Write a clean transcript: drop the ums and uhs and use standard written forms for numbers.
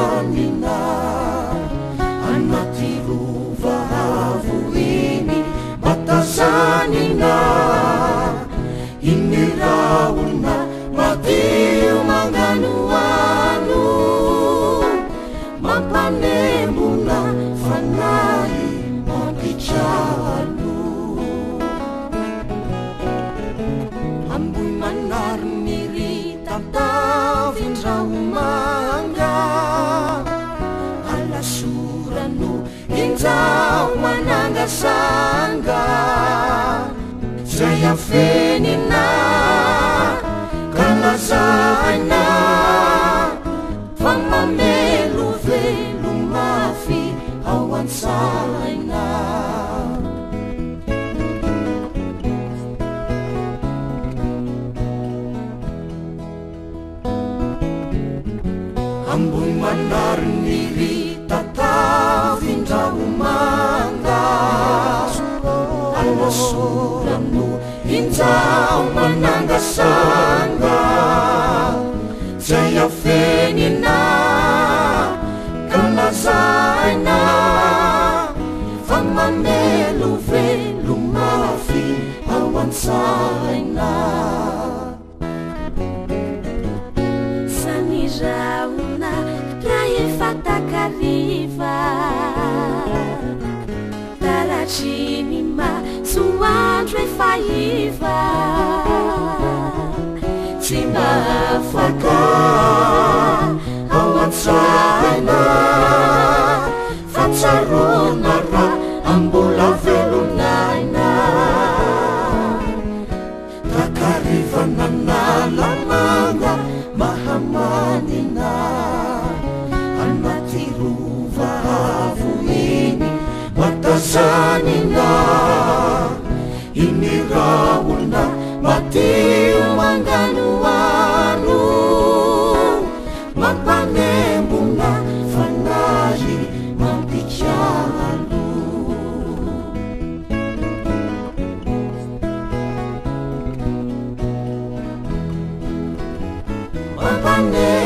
mahamanina anaty rova avo iny matazanina iny raolona madio magnano ano mampanembona fanahy mampitrano amboy manary ny ritantavindrahomanga alasorano injao manangasanga zay afenina kalazaina fa mamelo velo mafy ao an-tsaina amboy manary ny ritantavindrahomanga alasorano injao manangasanga zay afenina kalazaina fa mamelo velo mafy ao an-tsaina saniraona raha efa takariva taratriny masoandro efa iva tsy mahafaka ao an-tsaina fa tsarona raha ambola velonaina takarivana nalamanga mahamanina anaty rova avo iny matazanina iny raolona madio magnano ano mampanembona fanahy mampitrano mampane